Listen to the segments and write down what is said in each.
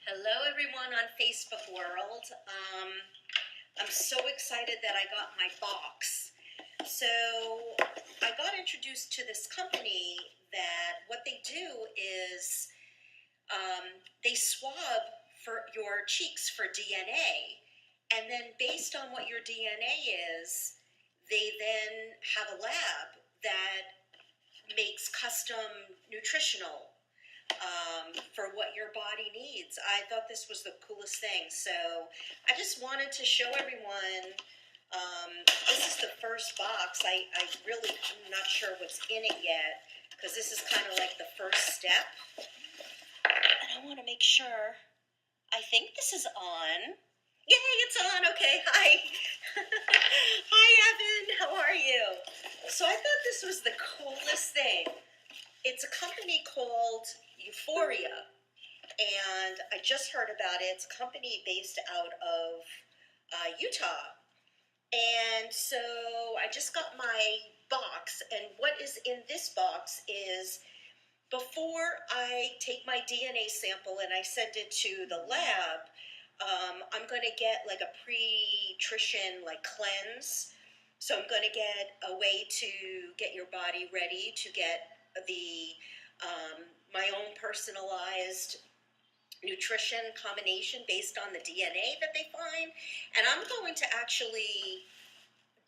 Hello everyone on Facebook world. I'm so excited that I got my box. So I got introduced to this company that what they do is they swab for your cheeks for DNA, and then based on what your DNA is, they then have a lab that makes custom nutritional for what your body needs. I thought this was the coolest thing. So I just wanted to show everyone, this is the first box. I really am not sure what's in it yet, because this is kind of like the first step. And I want to make sure, I think this is on. Yay, it's on. Okay, hi. Hi, Evan. How are you? So I thought this was the coolest thing. It's a company called Uforia, and I just heard about it. It's a company based out of Utah. And so I just got my box, and what is in this box is, before I take my DNA sample and I send it to the lab, I'm going to get like a pre-nutrition like cleanse. So I'm going to get a way to get your body ready to get the my own personalized nutrition combination based on the DNA that they find. And I'm going to actually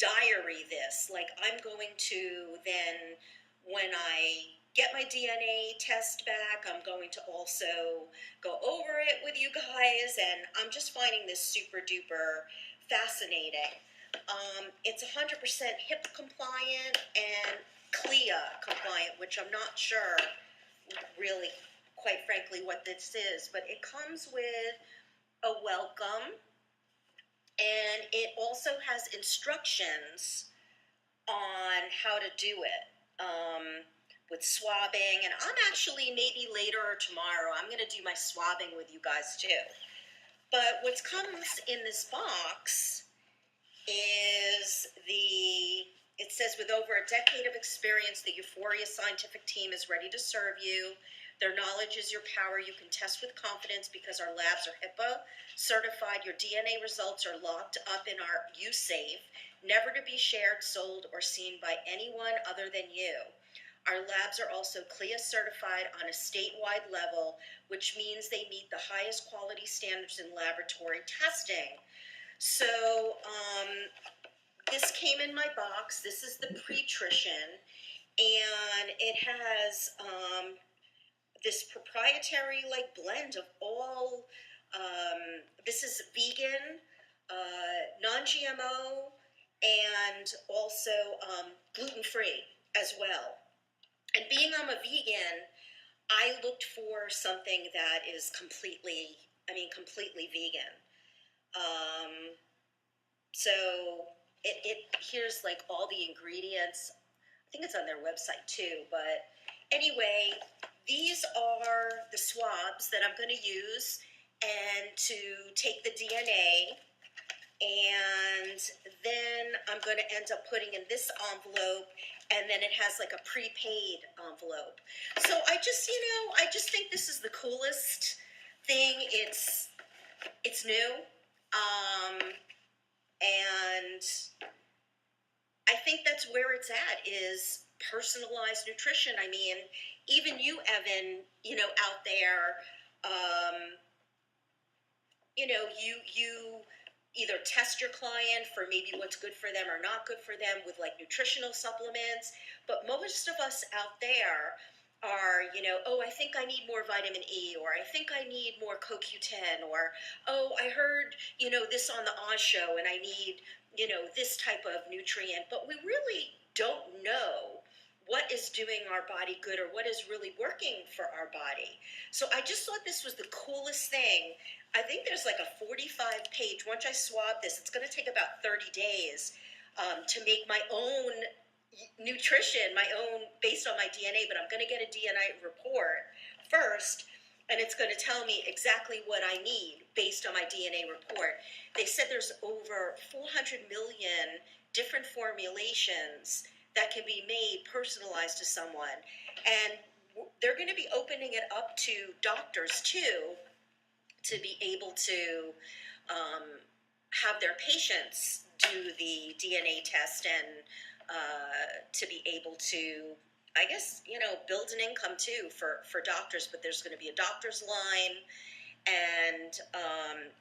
diary this. Like, I'm going to then, when I get my DNA test back, I'm going to also go over it with you guys, and I'm just finding this super duper fascinating. It's 100% HIPPA compliant and CLIA compliant, which I'm not sure really, quite frankly, what this is, but it comes with a welcome, and it also has instructions on how to do it with swabbing. And I'm actually, maybe later or tomorrow, I'm going to do my swabbing with you guys too. But what comes in this box is it says, with over a decade of experience, the Uforia scientific team is ready to serve you. Their knowledge is your power. You can test with confidence because our labs are HIPAA certified. Your DNA results are locked up in our USafe, never to be shared, sold, or seen by anyone other than you. Our labs are also CLIA certified on a statewide level, which means they meet the highest quality standards in laboratory testing. So this came in my box. This is the pre-nutrition, and it has this proprietary like blend of all, this is vegan, non-GMO, and also gluten-free as well. And being I'm a vegan, I looked for something that is completely vegan. So here's like all the ingredients. I think it's on their website too, but anyway, these are the swabs that I'm going to use and to take the DNA, and then I'm going to end up putting in this envelope, and then it has like a prepaid envelope. So I just think this is the coolest thing. It's new, and I think that's where it's at, is personalized nutrition. I mean, even you, Evan, out there, you either test your client for maybe what's good for them or not good for them with like nutritional supplements. But most of us out there are, oh, I think I need more vitamin E, or I think I need more CoQ10, or, oh, I heard, this on the Oz show and I need, this type of nutrient. But we really don't know what is doing our body good, or what is really working for our body. So I just thought this was the coolest thing. I think there's like a 45-page, once I swab this, it's going to take about 30 days to make my own nutrition, my own, based on my DNA, but I'm going to get a DNA report first, and it's going to tell me exactly what I need based on my DNA report. They said there's over 400 million different formulations that can be made personalized to someone, and they're going to be opening it up to doctors too. to be able to have their patients do the DNA test and to be able to, I guess, build an income too for doctors. But there's going to be a doctor's line, and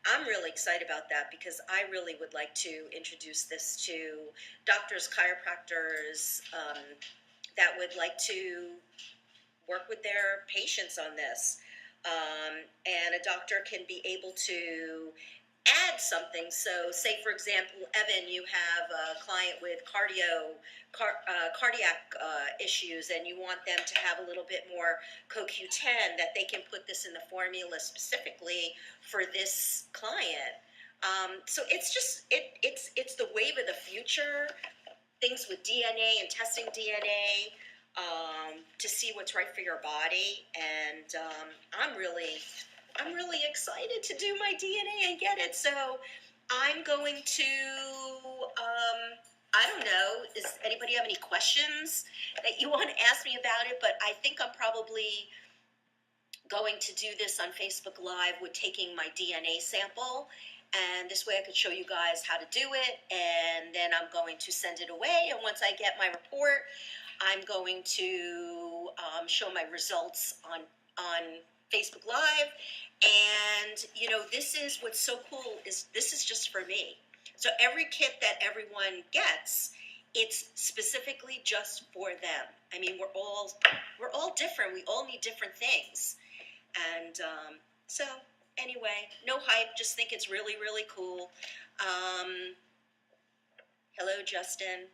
I'm really excited about that because I really would like to introduce this to doctors, chiropractors that would like to work with their patients on this. And a doctor can be able to add something. So say, for example, Evan, you have a client with cardiac issues, and you want them to have a little bit more CoQ10, that they can put this in the formula specifically for this client. So it's just, it's the wave of the future, things with DNA and testing DNA, to see what's right for your body. And I'm really excited to do my DNA and get it. So I'm going to, I don't know, does anybody have any questions that you want to ask me about it? But I think I'm probably going to do this on Facebook Live with taking my DNA sample. And this way I could show you guys how to do it. And then I'm going to send it away. And once I get my report, I'm going to show my results on Facebook Live. And, this is what's so cool is this is just for me. So every kit that everyone gets, it's specifically just for them. I mean, we're all different. We all need different things. And so anyway, no hype. Just think it's really, really cool. Hello, Justin.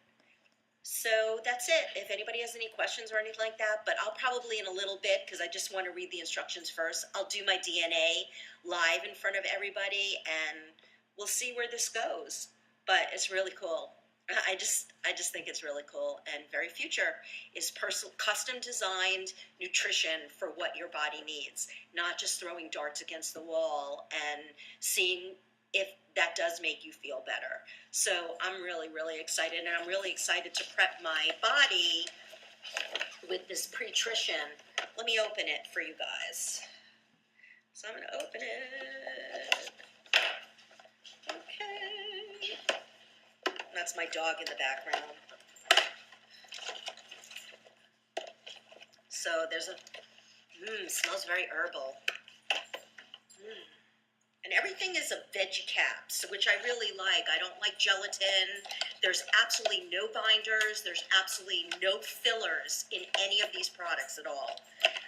So that's it. If anybody has any questions or anything like that, but I'll probably in a little bit, because I just want to read the instructions first, I'll do my DNA live in front of everybody, and we'll see where this goes. But it's really cool. I just think it's really cool and very future. Is custom designed nutrition for what your body needs, not just throwing darts against the wall and seeing if that does make you feel better. So I'm really, really excited, and I'm really excited to prep my body with this pre-trition. Let me open it for you guys. So I'm gonna open it. Okay. That's my dog in the background. So there's smells very herbal. And everything is a veggie caps, which I really like. I don't like gelatin. There's absolutely no binders. There's absolutely no fillers in any of these products at all.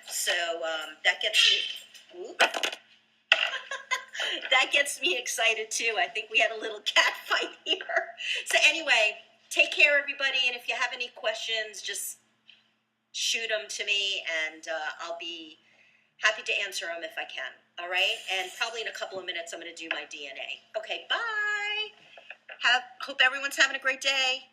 So that gets me, that gets me excited too. I think we had a little cat fight here. So anyway, take care, everybody. And if you have any questions, just shoot them to me, and I'll be happy to answer them if I can. All right? And probably in a couple of minutes, I'm going to do my DNA. Okay, bye. Hope everyone's having a great day.